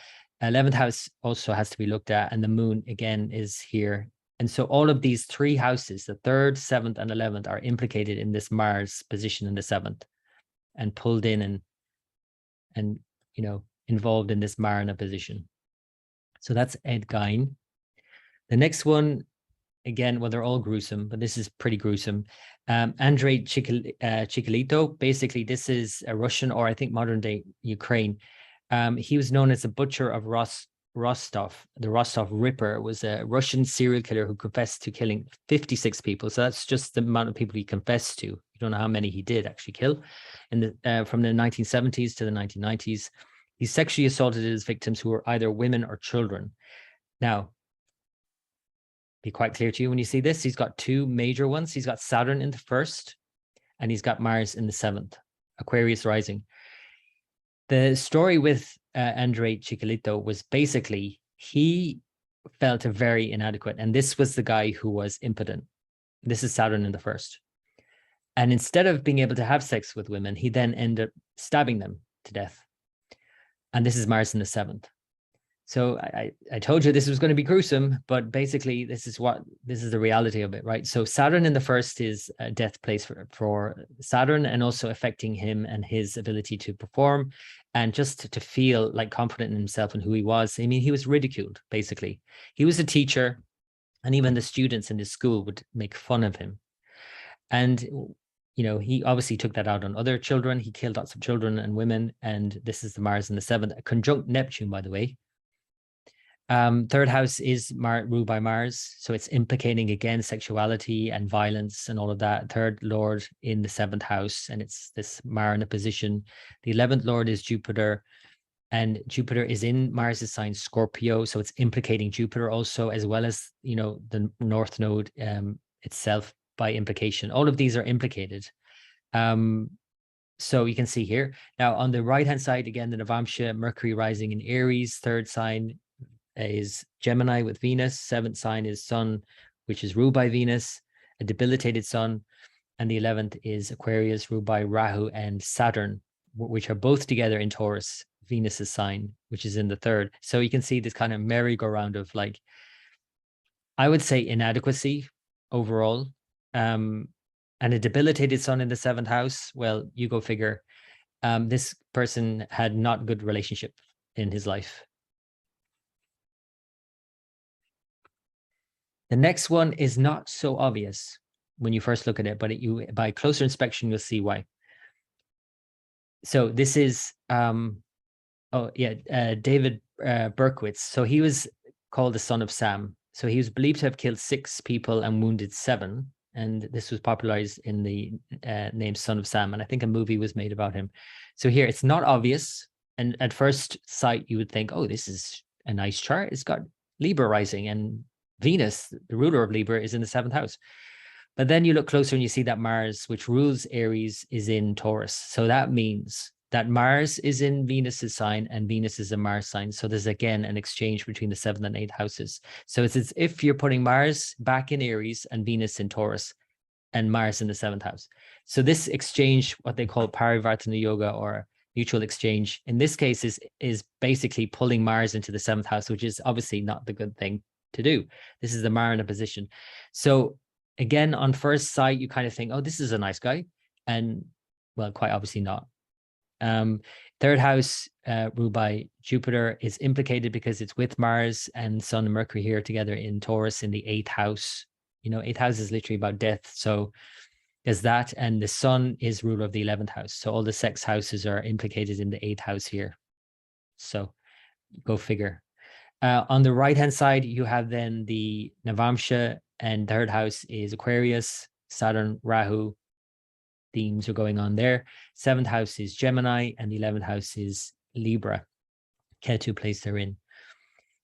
11th house also has to be looked at, and the Moon, again, is here. And so all of these 3 houses, the 3rd, 7th, and 11th, are implicated in this Mars position in the 7th and pulled in and involved in this Marana position. So that's Ed Gein. The next one, again, well, they're all gruesome, but this is pretty gruesome. Andrei Chikatilo. Basically, this is a Russian, or I think modern day Ukraine. He was known as the Butcher of Rostov. The Rostov Ripper was a Russian serial killer who confessed to killing 56 people. So that's just the amount of people he confessed to. You don't know how many he did actually kill. From the 1970s to the 1990s, he sexually assaulted his victims, who were either women or children. Now, be quite clear to you when you see this, he's got 2 major ones. He's got Saturn in the 1st, and he's got Mars in the 7th, Aquarius rising. The story with Andrei Chikatilo was basically, he felt very inadequate. And this was the guy who was impotent. This is Saturn in the first. And instead of being able to have sex with women, he then ended up stabbing them to death. And this is Mars in the seventh. So I told you this was going to be gruesome, but basically this is the reality of it, right? So Saturn in the first is a death place for Saturn, and also affecting him and his ability to perform and just to feel like confident in himself and who he was. I mean, he was ridiculed, basically. He was a teacher, and even the students in his school would make fun of him. And, you know, he obviously took that out on other children. He killed lots of children and women. And this is the Mars in the seventh, a conjunct Neptune, by the way. Third house is ruled by Mars, so it's implicating again sexuality and violence and all of that. Third lord in the seventh house, and it's this Marana position. The 11th lord is Jupiter, and Jupiter is in Mars's sign Scorpio, so it's implicating Jupiter also, as well as, you know, the north node itself by implication. All of these are implicated. So you can see here now on the right hand side again, the Navamsha, Mercury rising in Aries, third sign is Gemini with Venus, seventh sign is Sun, which is ruled by Venus, a debilitated Sun, and the 11th is Aquarius, ruled by Rahu and Saturn, which are both together in Taurus, Venus's sign, which is in the third. So you can see this kind of merry-go-round of, like, I would say inadequacy overall, and a debilitated Sun in the seventh house. Well, you go figure. This person had not good relationship in his life. The next one is not so obvious when you first look at it, but by closer inspection, you'll see why. So this is, David Berkowitz. So he was called the son of Sam. So he was believed to have killed 6 people and wounded 7. And this was popularized in the name Son of Sam. And I think a movie was made about him. So here, it's not obvious. And at first sight, you would think, oh, this is a nice chart. It's got Libra rising, and Venus, the ruler of Libra, is in the 7th house. But then you look closer and you see that Mars, which rules Aries, is in Taurus. So that means that Mars is in Venus's sign and Venus is a Mars sign. So there's again an exchange between the 7th and 8th houses. So it's as if you're putting Mars back in Aries and Venus in Taurus and Mars in the 7th house. So this exchange, what they call Parivartana yoga or mutual exchange, in this case is basically pulling Mars into the 7th house, which is obviously not the good thing to do. This is the Marana position. So again, on first sight, you kind of think, oh, this is a nice guy. And well, quite obviously not. Third house, ruled by Jupiter, is implicated because it's with Mars and Sun and Mercury here together in Taurus in the 8th house. You know, 8th house is literally about death. So there's that. And the Sun is ruler of the 11th house. So all the sex houses are implicated in the 8th house here. So go figure. On the right-hand side, you have then the Navamsha, and third house is Aquarius, Saturn, Rahu. Themes are going on there. 7th house is Gemini, and the 11th house is Libra. Ketu place they're in.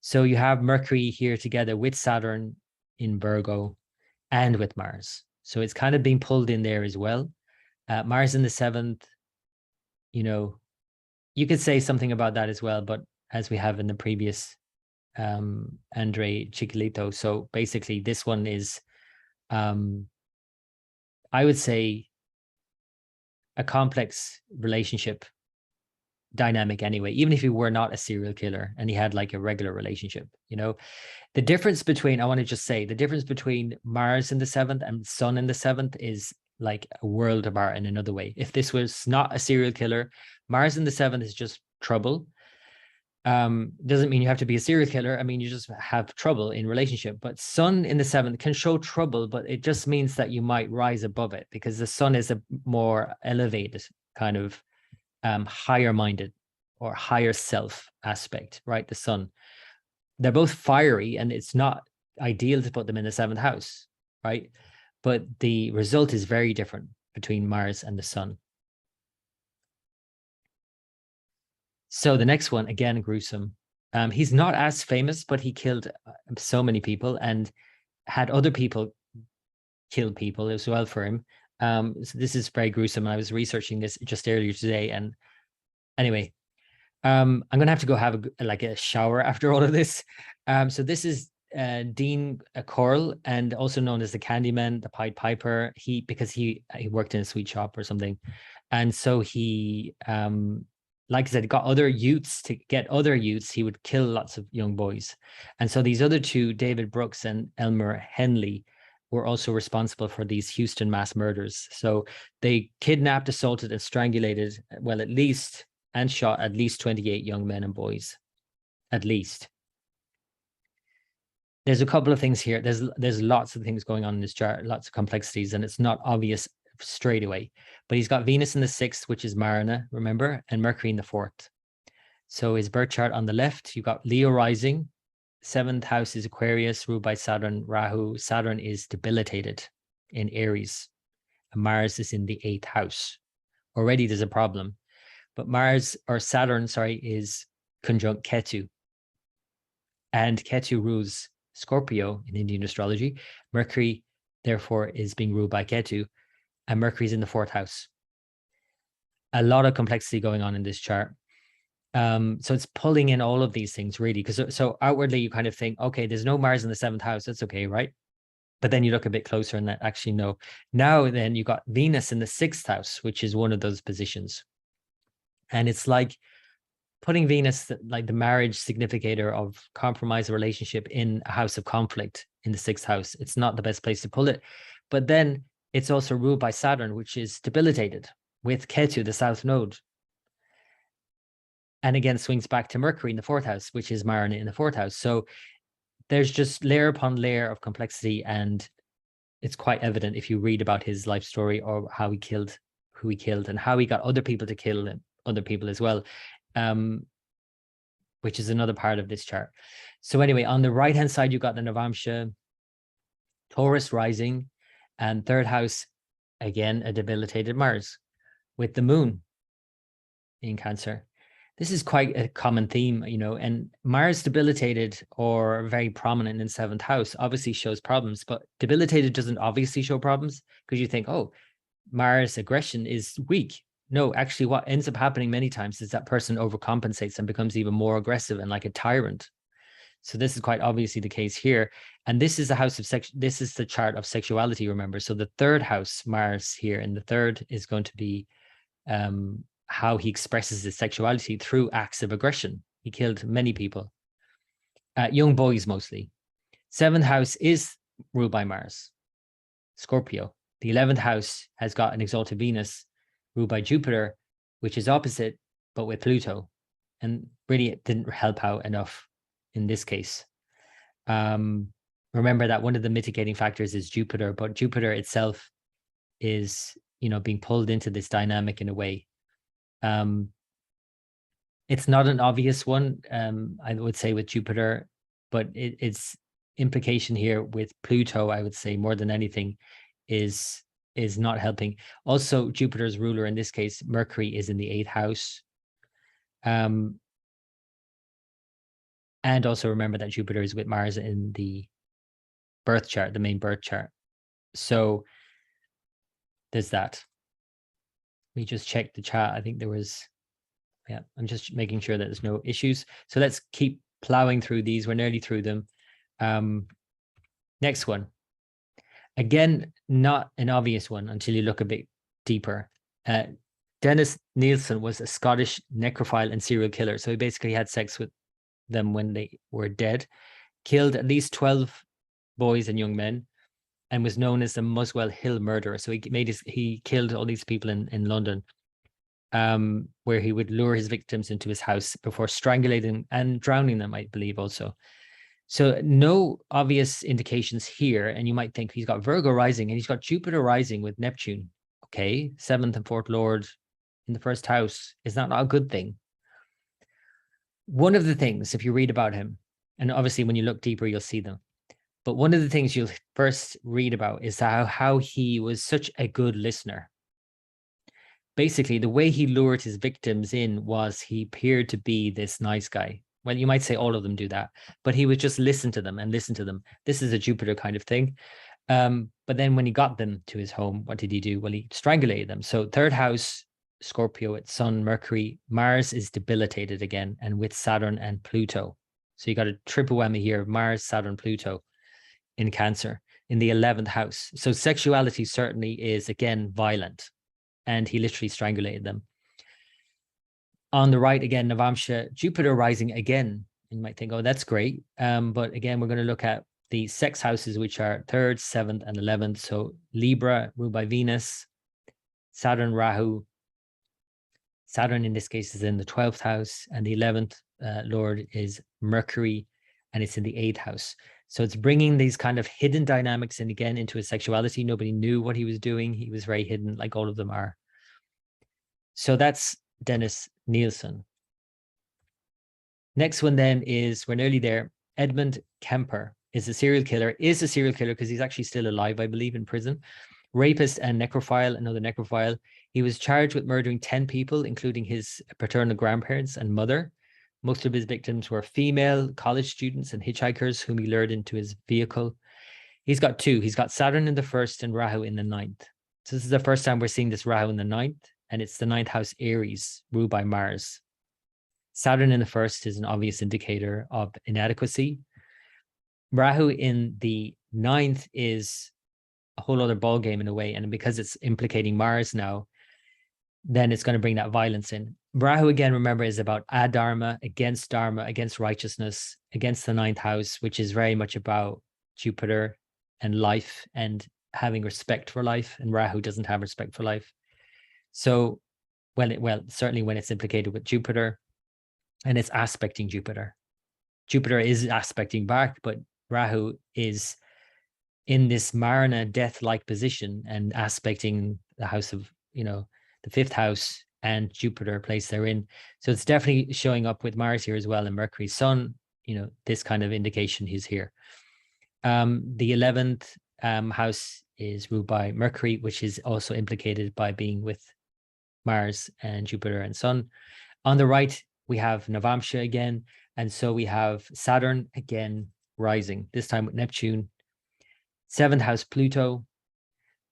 So you have Mercury here together with Saturn in Virgo and with Mars. So it's kind of being pulled in there as well. Mars in the 7th, you know, you could say something about that as well, but as we have in the previous Andrei Chikatilo. So basically this one is, I would say, a complex relationship dynamic anyway, even if he were not a serial killer and he had like a regular relationship. You know, the difference between, I want to just say, the difference between Mars in the 7th and Sun in the 7th is like a world apart in another way. If this was not a serial killer, Mars in the 7th is just trouble. Doesn't mean you have to be a serial killer. I mean, you just have trouble in relationship. But Sun in the 7th can show trouble, but it just means that you might rise above it, because the Sun is a more elevated kind of higher minded or higher self aspect, right? The Sun, they're both fiery, and it's not ideal to put them in the 7th house, right? But the result is very different between Mars and the Sun. So the next one, again, gruesome. He's not as famous, but he killed so many people and had other people kill people as well for him. So this is very gruesome. I was researching this just earlier today. And anyway, I'm gonna have to go have a shower after all of this. So this is Dean Corll, and also known as the Candyman, the Pied Piper. Because he worked in a sweet shop or something, and so he like I said, got other youths to get other youths. He would kill lots of young boys, and so these other two, David Brooks and Elmer Henley, were also responsible for these Houston mass murders. So they kidnapped, assaulted, and strangulated, well, at least, and shot at least 28 young men and boys, at least. There's a couple of things here. There's lots of things going on in this chart, lots of complexities, and it's not obvious straight away. But he's got Venus in the 6th, which is Marana, remember, and Mercury in the 4th. So his birth chart on the left, you've got Leo rising. 7th house is Aquarius, ruled by Saturn, Rahu. Saturn is debilitated in Aries, and Mars is in the 8th house. Already there's a problem. But Saturn, is conjunct Ketu. And Ketu rules Scorpio in Indian astrology. Mercury, therefore, is being ruled by Ketu, and Mercury's in the 4th house. A lot of complexity going on in this chart. So it's pulling in all of these things, really, because so outwardly you kind of think, okay, there's no Mars in the 7th house. That's okay, right? But then you look a bit closer and that actually no. Now then you got Venus in the 6th house, which is one of those positions. And it's like putting Venus, like the marriage significator of compromise a relationship, in a house of conflict in the 6th house. It's not the best place to pull it. But then it's also ruled by Saturn, which is debilitated, with Ketu, the south node. And again, swings back to Mercury in the 4th house, which is Marana in the 4th house. So there's just layer upon layer of complexity. And it's quite evident if you read about his life story, or how he killed who he killed, and how he got other people to kill other people as well, which is another part of this chart. So anyway, on the right-hand side, you got the Navamsha, Taurus rising, and 3rd house, again, a debilitated Mars with the moon in Cancer. This is quite a common theme, and Mars debilitated or very prominent in 7th house obviously shows problems, but debilitated doesn't obviously show problems, because you think, oh, Mars aggression is weak. No, actually what ends up happening many times is that person overcompensates and becomes even more aggressive and like a tyrant. So this is quite obviously the case here. And this is the house of this is the chart of sexuality, remember. So the 3rd house, Mars here in the 3rd, is going to be how he expresses his sexuality through acts of aggression. He killed many people, young boys mostly. 7th house is ruled by Mars, Scorpio. The 11th house has got an exalted Venus ruled by Jupiter, which is opposite, but with Pluto. And really, it didn't help out enough in this case. Remember that one of the mitigating factors is Jupiter, but Jupiter itself is, being pulled into this dynamic in a way. It's not an obvious one, I would say, with Jupiter, but its implication here with Pluto, I would say, more than anything, is not helping. Also, Jupiter's ruler in this case, Mercury, is in the 8th house. And also remember that Jupiter is with Mars in the birth chart, the main birth chart. So there's that. We just checked the chat. I think there was, I'm just making sure that there's no issues. So let's keep plowing through these. We're nearly through them. Next one. Again, not an obvious one until you look a bit deeper. Dennis Nilsen was a Scottish necrophile and serial killer. So he basically had sex with them when they were dead, killed at least 12 boys and young men, and was known as the Muswell Hill murderer. So he killed all these people in London, where he would lure his victims into his house before strangulating and drowning them, I believe, also. So no obvious indications here. And you might think he's got Virgo rising and he's got Jupiter rising with Neptune. Okay, 7th and 4th Lord in the 1st house. Is that not a good thing? One of the things, if you read about him, and obviously when you look deeper, you'll see them, but one of the things you'll first read about is how he was such a good listener. Basically, the way he lured his victims in was he appeared to be this nice guy. Well, you might say all of them do that, but he would just listen to them and listen to them. This is a Jupiter kind of thing. But then when he got them to his home, what did he do? Well, he strangulated them. So 3rd house Scorpio with Sun, Mercury. Mars is debilitated again, and with Saturn and Pluto. So you got a triple whammy here: Mars, Saturn, Pluto in Cancer in the 11th house. So sexuality certainly is again violent, and he literally strangulated them. On the right again, Navamsha, Jupiter rising again. You might think, oh, that's great. But again, we're going to look at the sex houses, which are 3rd, 7th, and 11th. So Libra, ruled by Venus, Saturn, Rahu. Saturn in this case is in the 12th house, and the 11th Lord is Mercury, and it's in the 8th house. So it's bringing these kind of hidden dynamics in again into his sexuality. Nobody knew what he was doing. He was very hidden, like all of them are. So that's Dennis Nilsen. Next one then is, we're nearly there, Edmund Kemper is a serial killer because he's actually still alive, I believe, in prison. Rapist and necrophile, another necrophile. He was charged with murdering 10 people, including his paternal grandparents and mother. Most of his victims were female college students and hitchhikers whom he lured into his vehicle. He's got 2. He's got Saturn in the 1st and Rahu in the 9th. So this is the first time we're seeing this Rahu in the 9th, and it's the 9th house Aries, ruled by Mars. Saturn in the 1st is an obvious indicator of inadequacy. Rahu in the 9th is a whole other ballgame in a way, and because it's implicating Mars now, then it's going to bring that violence in. Rahu, again, remember, is about adharma, against righteousness, against the 9th house, which is very much about Jupiter and life and having respect for life, and Rahu doesn't have respect for life. So, certainly when it's implicated with Jupiter, and it's aspecting Jupiter. Jupiter is aspecting back, but Rahu is in this Marana death-like position and aspecting the house of, the 5th house and Jupiter placed therein. So it's definitely showing up with Mars here as well, and Mercury, Sun, this kind of indication he's here. The 11th house is ruled by Mercury, which is also implicated by being with Mars and Jupiter and Sun. On the right, we have Navamsha again. And so we have Saturn again rising, this time with Neptune. 7th house, Pluto.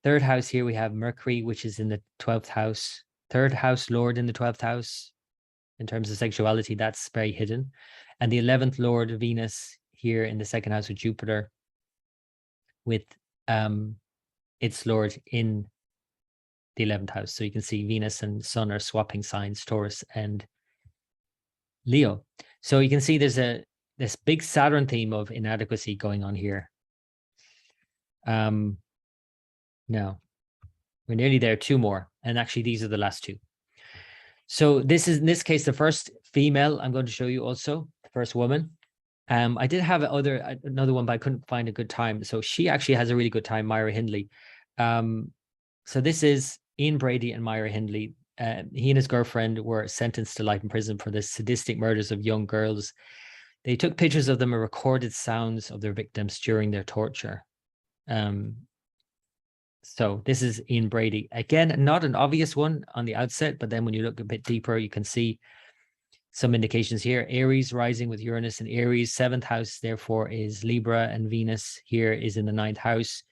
3rd house here, we have Mercury, which is in the 12th house. 3rd house, Lord in the 12th house. In terms of sexuality, that's very hidden. And the 11th Lord, Venus, here in the 2nd house with Jupiter, with its Lord in the 11th house. So you can see Venus and Sun are swapping signs, Taurus and Leo. So you can see there's this big Saturn theme of inadequacy going on here. Now we're nearly there. 2 more, and actually these are the last 2. So this is, in this case, the first female I'm going to show you, also the first woman. I did have another one, but I couldn't find a good time. So she actually has a really good time, Myra Hindley. So this is Ian Brady and Myra Hindley. He and his girlfriend were sentenced to life in prison for the sadistic murders of young girls. They took pictures of them and recorded sounds of their victims during their torture. So this is Ian Brady. Again, not an obvious one on the outset, but then when you look a bit deeper, you can see some indications here. Aries rising with Uranus and Aries. 7th house, therefore, is Libra, and Venus here is in the 9th house.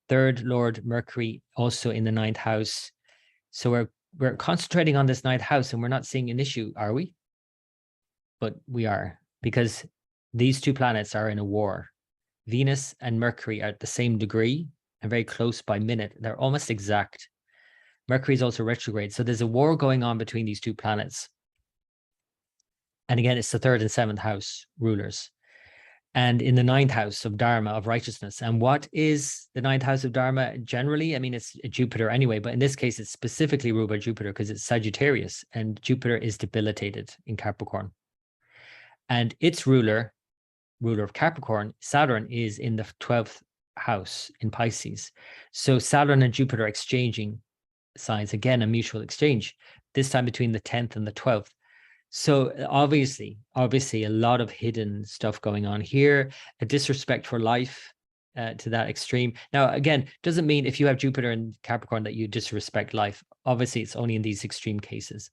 3rd Lord Mercury also in the 9th house. So we're concentrating on this 9th house, and we're not seeing an issue, are we? But we are, because these 2 planets are in a war. Venus and Mercury are at the same degree and very close by minute. They're almost exact. Mercury is also retrograde. So there's a war going on between these 2 planets. And again, it's the 3rd and 7th house rulers. And in the 9th house of Dharma, of righteousness. And what is the 9th house of Dharma generally? I mean, it's Jupiter anyway, but in this case, it's specifically ruled by Jupiter because it's Sagittarius, and Jupiter is debilitated in Capricorn. And its ruler of Capricorn, Saturn, is in the 12th house in Pisces. So Saturn and Jupiter are exchanging signs, again, a mutual exchange, this time between the 10th and the 12th. So obviously, a lot of hidden stuff going on here, a disrespect for life to that extreme. Now, again, doesn't mean if you have Jupiter in Capricorn that you disrespect life. Obviously, it's only in these extreme cases.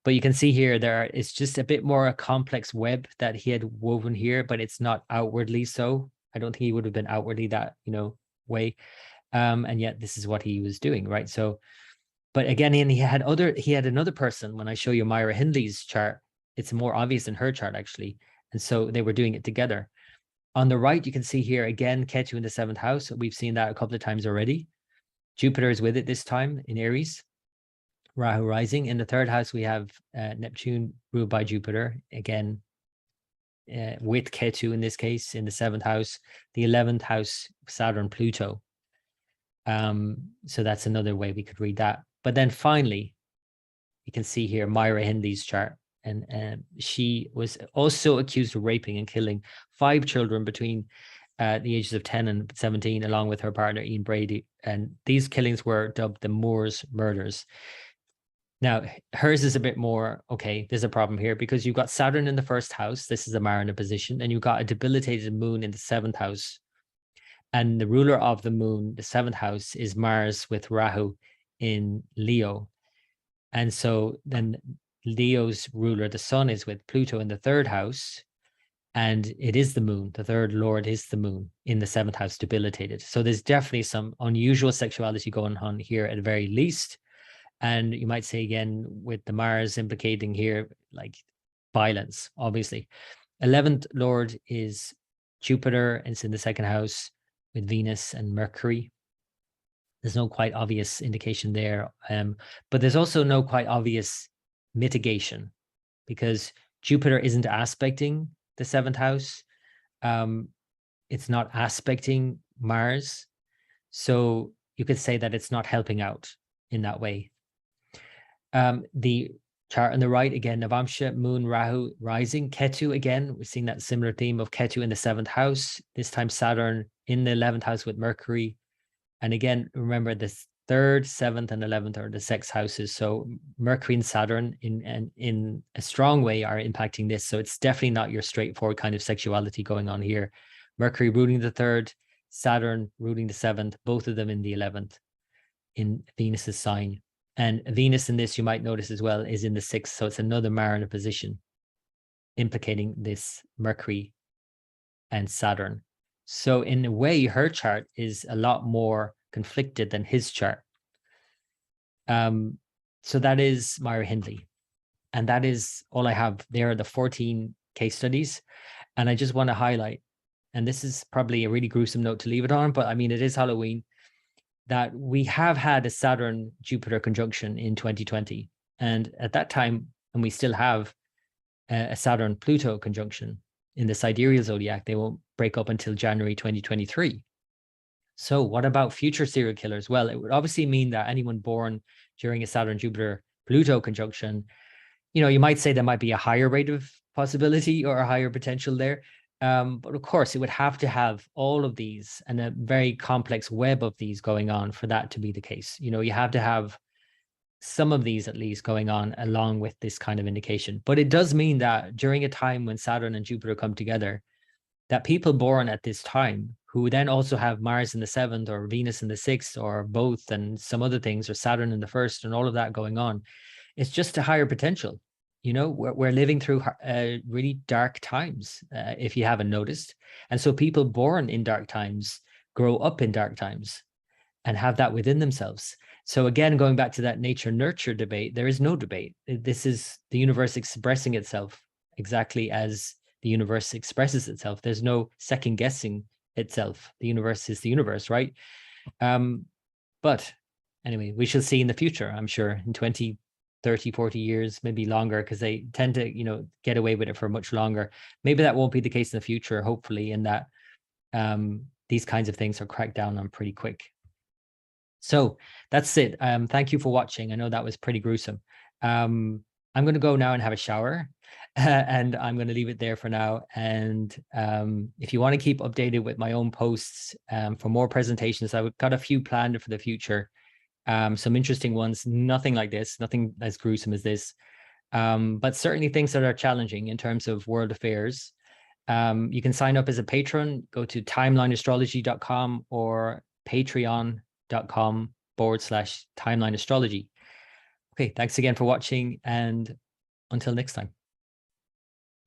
But you can see here, it's just a bit more a complex web that he had woven here, but it's not outwardly so. I don't think he would have been outwardly that, way. And yet this is what he was doing, right? So But again, he had another person. When I show you Myra Hindley's chart, it's more obvious in her chart actually. And so they were doing it together. On the right, you can see here again, Ketu in the 7th house. We've seen that a couple of times already. Jupiter is with it this time in Aries. Rahu rising. In the 3rd house, we have Neptune ruled by Jupiter. Again, with Ketu in this case, in the 7th house. The 11th house, Saturn, Pluto. So that's another way we could read that. But then finally, you can see here Myra Hindley's chart. And she was also accused of raping and killing 5 children between the ages of 10 and 17, along with her partner, Ian Brady. And these killings were dubbed the Moors murders. Now, hers is a bit more, okay, there's a problem here because you've got Saturn in the 1st house. This is a Marana position. And you've got a debilitated moon in the 7th house. And the ruler of the moon, the 7th house, is Mars with Rahu in Leo. And so then Leo's ruler, the sun, is with Pluto in the 3rd house. And it is the moon. The 3rd lord is the moon in the 7th house, debilitated. So there's definitely some unusual sexuality going on here at the very least. And you might say again, with the Mars implicating here, like violence, obviously. 11th lord is Jupiter, and it's in the 2nd house with Venus and Mercury. There's no quite obvious indication there. But there's also no quite obvious mitigation because Jupiter isn't aspecting the 7th house. It's not aspecting Mars. So you could say that it's not helping out in that way. The chart on the right, again, Navamsha, Moon, Rahu, rising, Ketu, again, we're seeing that similar theme of Ketu in the 7th house, this time Saturn in the 11th house with Mercury. And again, remember this 3rd, 7th, and 11th are the sex houses. So Mercury and Saturn in a strong way are impacting this. So it's definitely not your straightforward kind of sexuality going on here. Mercury ruling the 3rd, Saturn ruling the 7th, both of them in the 11th in Venus's sign. And Venus in this, you might notice as well, is in the 6th. So it's another Marana position implicating this Mercury and Saturn. So in a way, her chart is a lot more conflicted than his chart. So that is Myra Hindley. And that is all I have. There are the 14 case studies. And I just want to highlight, and this is probably a really gruesome note to leave it on, but I mean, it is Halloween, that we have had a Saturn-Jupiter conjunction in 2020. And at that time, and we still have a Saturn-Pluto conjunction in the sidereal zodiac. They won't break up until January 2023. So what about future serial killers? Well, it would obviously mean that anyone born during a Saturn-Jupiter-Pluto conjunction, you know, you might say there might be a higher rate of possibility or a higher potential there. But of course, it would have to have all of these and a very complex web of these going on for that to be the case. You know, you have to have some of these at least going on along with this kind of indication. But it does mean that during a time when Saturn and Jupiter come together, that people born at this time who then also have Mars in the 7th or Venus in the 6th or both and some other things or Saturn in the 1st and all of that going on, it's just a higher potential. You know, we're living through really dark times, if you haven't noticed. And so people born in dark times grow up in dark times and have that within themselves. So again, going back to that nature-nurture debate, there is no debate. This is the universe expressing itself exactly as the universe expresses itself. There's no second-guessing itself. The universe is the universe, right? But anyway, we shall see in the future, I'm sure, in 20, 30, 40 years, maybe longer, because they tend to, you know, get away with it for much longer. Maybe that won't be the case in the future, hopefully, in that these kinds of things are cracked down on pretty quick. So that's it. Thank you for watching. I know that was pretty gruesome. I'm going to go now and have a shower and I'm going to leave it there for now. And if you want to keep updated with my own posts for more presentations, I've got a few planned for the future. Some interesting ones, nothing like this, nothing as gruesome as this, but certainly things that are challenging in terms of world affairs. You can sign up as a patron, go to timelineastrology.com or patreon.com/timelineastrology. Okay, thanks again for watching and until next time.